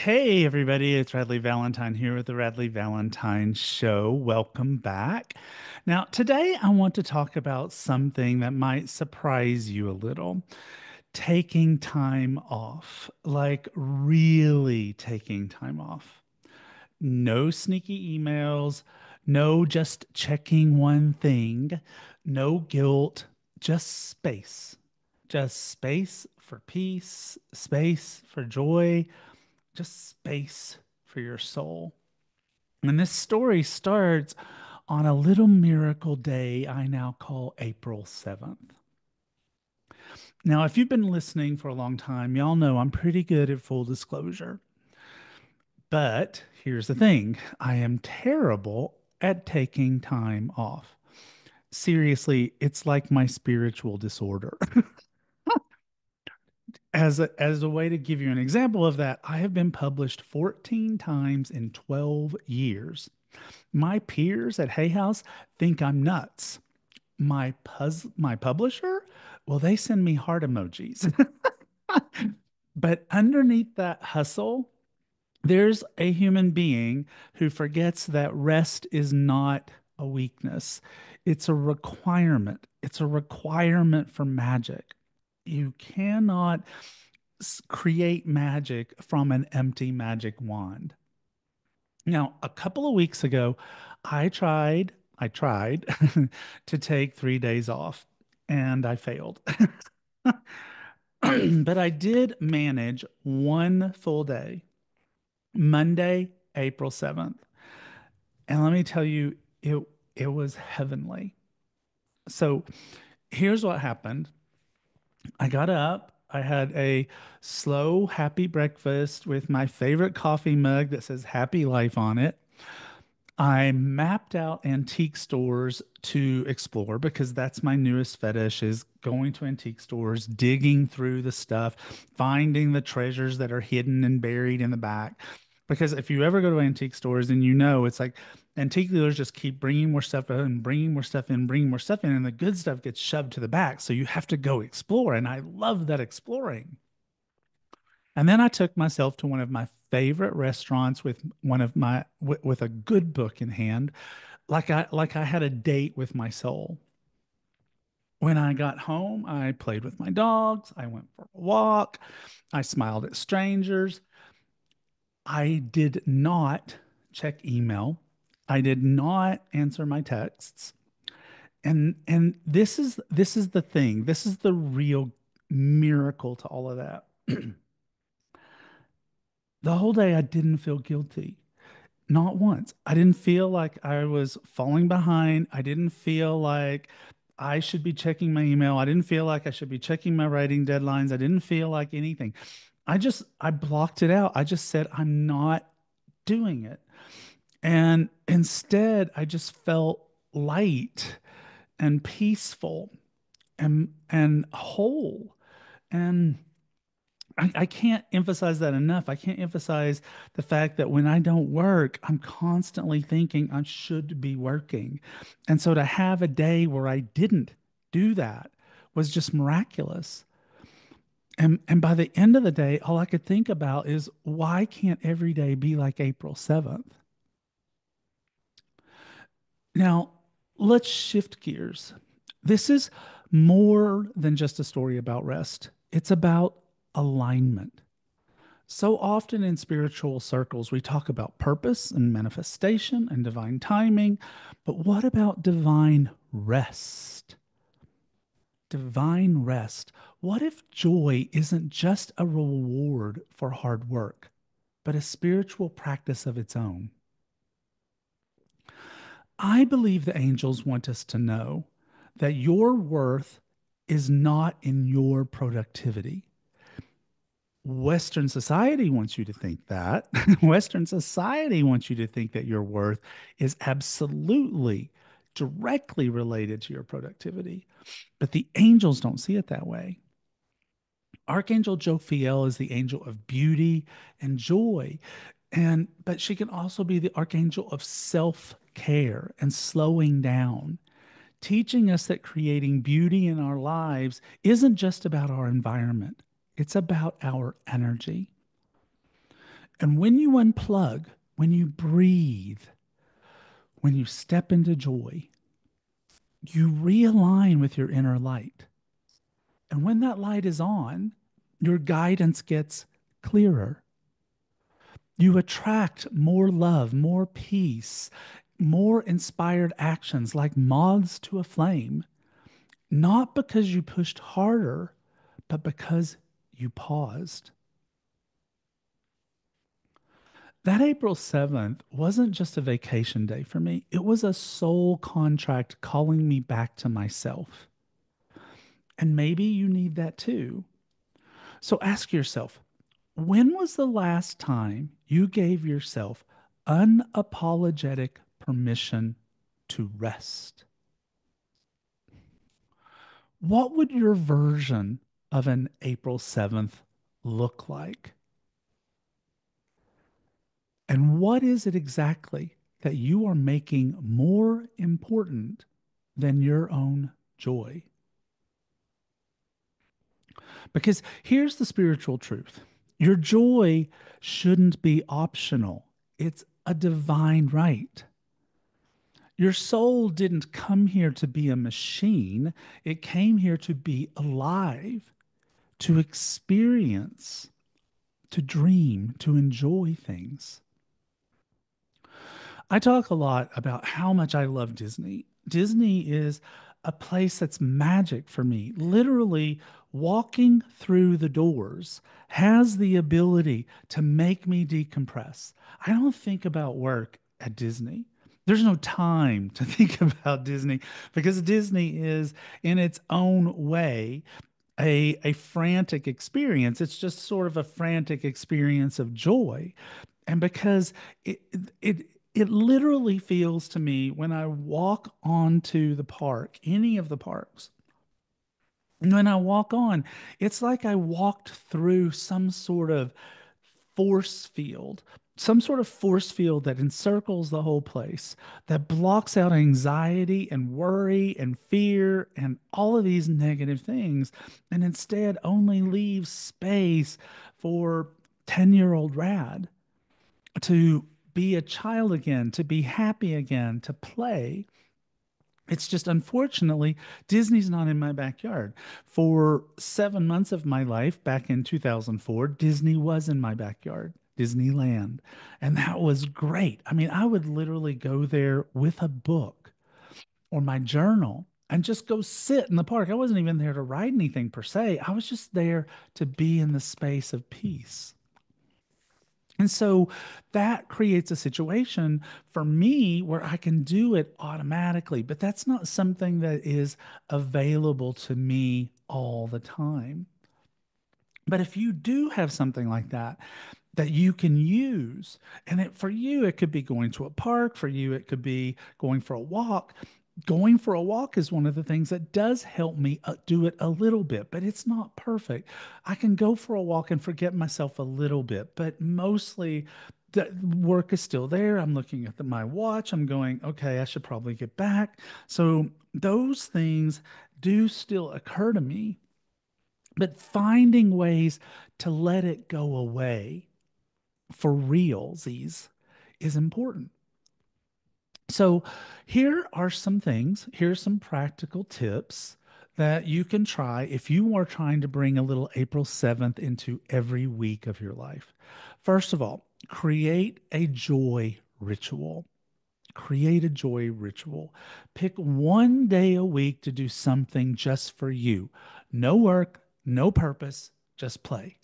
Hey, everybody, it's Radley Valentine here with the Radley Valentine Show. Welcome back. Now, today I want to talk about something that might surprise you a little. Taking time off, like really taking time off. No sneaky emails, no just checking one thing, no guilt, just space. Just space for peace, space for joy, just space for your soul. And this story starts on a little miracle day I now call April 7th. Now, if you've been listening for a long time, y'all know I'm pretty good at full disclosure. But here's the thing, I am terrible at taking time off. Seriously, it's like my spiritual disorder. As a way to give you an example of that, I have been published 14 times in 12 years. My peers at Hay House think I'm nuts. My publisher, well, they send me heart emojis. But underneath that hustle, there's a human being who forgets that rest is not a weakness. It's a requirement. It's a requirement for magic. You cannot create magic from an empty magic wand. Now, a couple of weeks ago, I tried to take 3 days off and I failed. But I did manage one full day, Monday, April 7th. And let me tell you, it was heavenly. So here's what happened. I got up. I had a slow, happy breakfast with my favorite coffee mug that says Happy Life on it. I mapped out antique stores to explore because that's my newest fetish is going to antique stores, digging through the stuff, finding the treasures that are hidden and buried in the back. Because if you ever go to antique stores and you know it's like antique dealers just keep bringing more stuff in and bringing more stuff in, bringing more stuff in, and the good stuff gets shoved to the back. So you have to go explore. And I love that exploring. And then I took myself to one of my favorite restaurants with with a good book in hand, like I had a date with my soul. When I got home, I played with my dogs, I went for a walk, I smiled at strangers. I did not check email. I did not answer my texts. And this is the thing. This is the real miracle to all of that. The whole day I didn't feel guilty. Not once. I didn't feel like I was falling behind. I didn't feel like I should be checking my email. I didn't feel like I should be checking my writing deadlines. I didn't feel like anything. I blocked it out. I just said, I'm not doing it. And instead, I just felt light and peaceful and whole. And I can't emphasize that enough. I can't emphasize the fact that when I don't work, I'm constantly thinking I should be working. And so to have a day where I didn't do that was just miraculous. And by the end of the day, all I could think about is why can't every day be like April 7th? Now, let's shift gears. This is more than just a story about rest. It's about alignment. So often in spiritual circles, we talk about purpose and manifestation and divine timing, but what about divine rest? Divine rest. What if joy isn't just a reward for hard work, but a spiritual practice of its own? I believe the angels want us to know that your worth is not in your productivity. Western society wants you to think that. Western society wants you to think that your worth is absolutely directly related to your productivity. But the angels don't see it that way. Archangel Jophiel is the angel of beauty and joy. And but she can also be the archangel of self-care and slowing down, teaching us that creating beauty in our lives isn't just about our environment. It's about our energy. And when you unplug, when you breathe, when you step into joy, you realign with your inner light. And when that light is on, your guidance gets clearer. You attract more love, more peace, more inspired actions like moths to a flame, not because you pushed harder, but because you paused. That April 7th wasn't just a vacation day for me, it was a soul contract calling me back to myself. And maybe you need that too. So ask yourself, when was the last time you gave yourself unapologetic permission to rest? What would your version of an April 7th look like? And what is it exactly that you are making more important than your own joy? Because here's the spiritual truth: your joy shouldn't be optional, it's a divine right. Your soul didn't come here to be a machine, it came here to be alive, to experience, to dream, to enjoy things. I talk a lot about how much I love Disney. Disney is a place that's magic for me. Literally, walking through the doors has the ability to make me decompress. I don't think about work at Disney. There's no time to think about Disney because Disney is, in its own way, a frantic experience. It's just sort of a frantic experience of joy. And because it it it literally feels to me when I walk onto the park, any of the parks, when I walk on, it's like I walked through some sort of force field that encircles the whole place, that blocks out anxiety and worry and fear and all of these negative things, and instead only leaves space for 10-year-old Rad to be a child again, to be happy again, to play. It's just unfortunately, Disney's not in my backyard. For 7 months of my life back in 2004, Disney was in my backyard, Disneyland. And that was great. I mean, I would literally go there with a book or my journal and just go sit in the park. I wasn't even there to write anything per se, I was just there to be in the space of peace. And so that creates a situation for me where I can do it automatically, but that's not something that is available to me all the time. But if you do have something like that that you can use, and for you, it could be going to a park, for you, it could be going for a walk. Going for a walk is one of the things that does help me do it a little bit, but it's not perfect. I can go for a walk and forget myself a little bit, but mostly the work is still there. I'm looking at my watch. I'm going, okay, I should probably get back. So those things do still occur to me, but finding ways to let it go away for realsies is important. So, here are some things, here's some practical tips that you can try if you are trying to bring a little April 7th into every week of your life. First of all, create a joy ritual. Create a joy ritual. Pick one day a week to do something just for you. No work, no purpose, just play.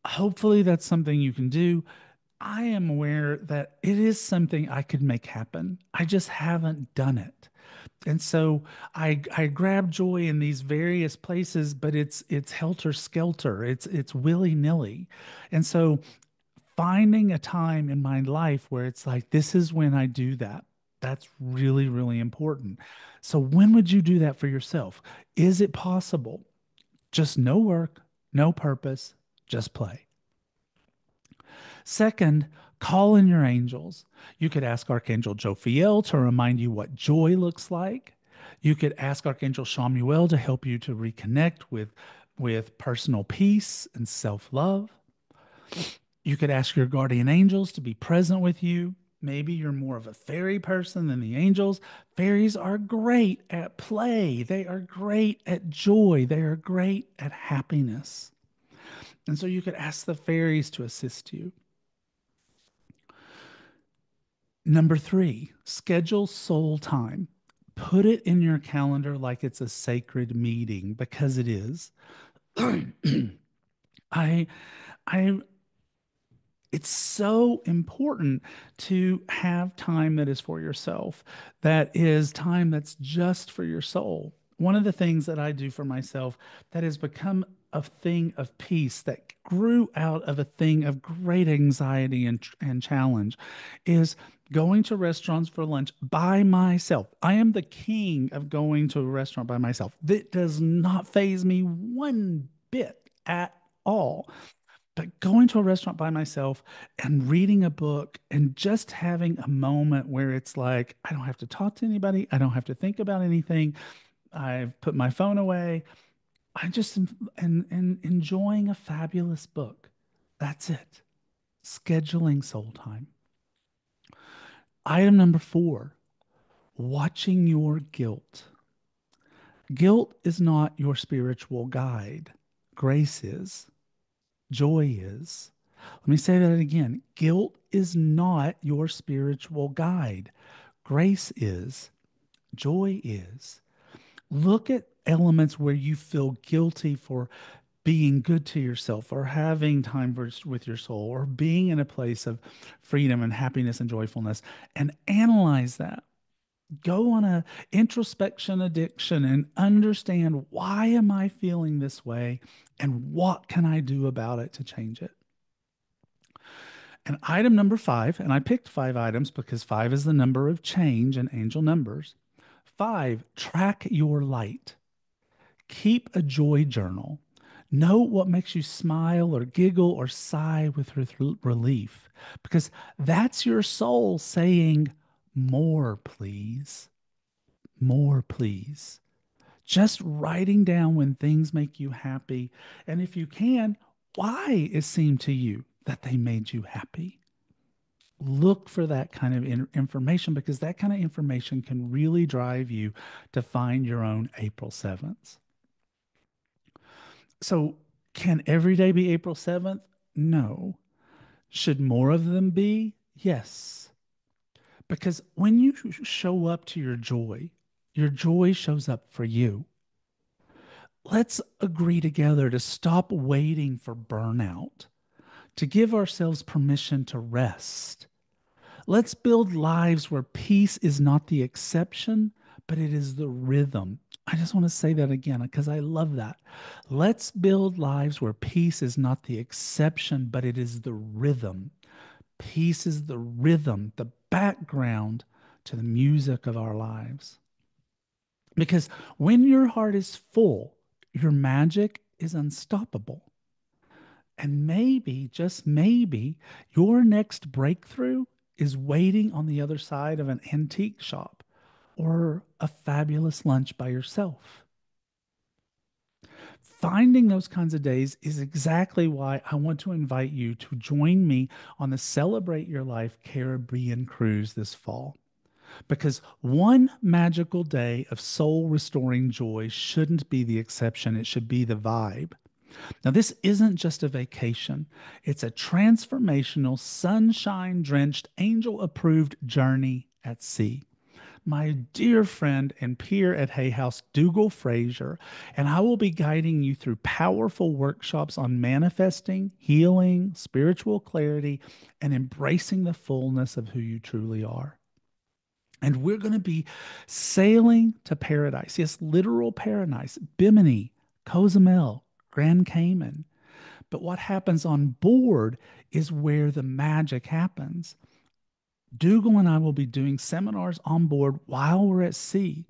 Hopefully, that's something you can do. I am aware that it is something I could make happen. I just haven't done it. And so I grab joy in these various places, but it's helter skelter. It's willy-nilly. And so finding a time in my life where it's like this is when I do that. That's really, really important. So when would you do that for yourself? Is it possible? Just no work, no purpose, just play. Second, call in your angels. You could ask Archangel Jophiel to remind you what joy looks like. You could ask Archangel Shamuel to help you to reconnect with personal peace and self love. You could ask your guardian angels to be present with you. Maybe you're more of a fairy person than the angels. Fairies are great at play, they are great at joy, they are great at happiness. And so you could ask the fairies to assist you. Number three, schedule soul time. Put it in your calendar like it's a sacred meeting because it is. I I it's so important to have time that is for yourself, that is time that's just for your soul. One of the things that I do for myself that has become a thing of peace that grew out of a thing of great anxiety and challenge is going to restaurants for lunch by myself. I am the king of going to a restaurant by myself. That does not faze me one bit at all. But going to a restaurant by myself and reading a book and just having a moment where it's like, I don't have to talk to anybody. I don't have to think about anything. I've put my phone away. I just am and enjoying a fabulous book. That's it. Scheduling soul time. Item number four, watching your guilt. Guilt is not your spiritual guide. Grace is. Joy is. Let me say that again. Guilt is not your spiritual guide. Grace is. Joy is. Look at elements where you feel guilty for being good to yourself or having time with your soul or being in a place of freedom and happiness and joyfulness and analyze that. Go on a introspection addiction and understand, why am I feeling this way and what can I do about it to change it? And item number five, and I picked five items because five is the number of change in angel numbers. Five, track your light. Keep a joy journal. Note what makes you smile or giggle or sigh with relief, because that's your soul saying, more, please. More, please. Just writing down when things make you happy. And if you can, why it seemed to you that they made you happy. Look for that kind of information, because that kind of information can really drive you to find your own April 7th. So, can every day be April 7th? No. Should more of them be? Yes. Because when you show up to your joy shows up for you. Let's agree together to stop waiting for burnout, to give ourselves permission to rest. Let's build lives where peace is not the exception, but it is the rhythm. I just want to say that again because I love that. Let's build lives where peace is not the exception, but it is the rhythm. Peace is the rhythm, the background to the music of our lives. Because when your heart is full, your magic is unstoppable. And maybe, just maybe, your next breakthrough is waiting on the other side of an antique shop or a fabulous lunch by yourself. Finding those kinds of days is exactly why I want to invite you to join me on the Celebrate Your Life Caribbean cruise this fall. Because one magical day of soul restoring joy shouldn't be the exception, it should be the vibe. Now, this isn't just a vacation, it's a transformational, sunshine drenched, angel approved journey at sea. My dear friend and peer at Hay House, Dougal Fraser, and I will be guiding you through powerful workshops on manifesting, healing, spiritual clarity, and embracing the fullness of who you truly are. And we're going to be sailing to paradise. Yes, literal paradise. Bimini, Cozumel, Grand Cayman. But what happens on board is where the magic happens. Dougal and I will be doing seminars on board while we're at sea,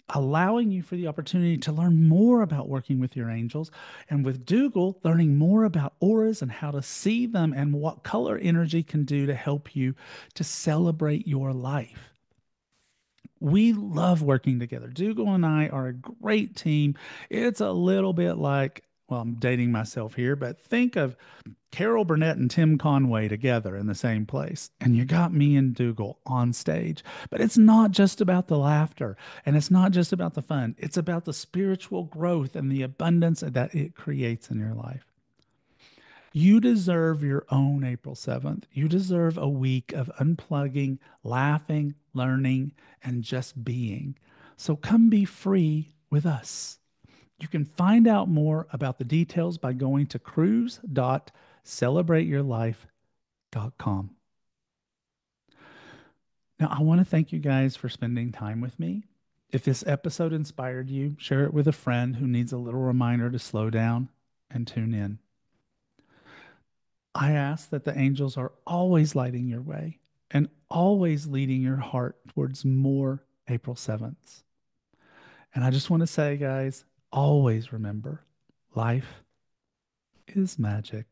allowing you for the opportunity to learn more about working with your angels. And with Dougal, learning more about auras and how to see them and what color energy can do to help you to celebrate your life. We love working together. Dougal and I are a great team. It's a little bit like well, I'm dating myself here, but think of Carol Burnett and Tim Conway together in the same place. And you got me and Dougal on stage. But it's not just about the laughter and it's not just about the fun. It's about the spiritual growth and the abundance that it creates in your life. You deserve your own April 7th. You deserve a week of unplugging, laughing, learning, and just being. So come be free with us. You can find out more about the details by going to cruise.celebrateyourlife.com. Now, I want to thank you guys for spending time with me. If this episode inspired you, share it with a friend who needs a little reminder to slow down and tune in. I ask that the angels are always lighting your way and always leading your heart towards more April 7th. And I just want to say, guys, always remember life is magic.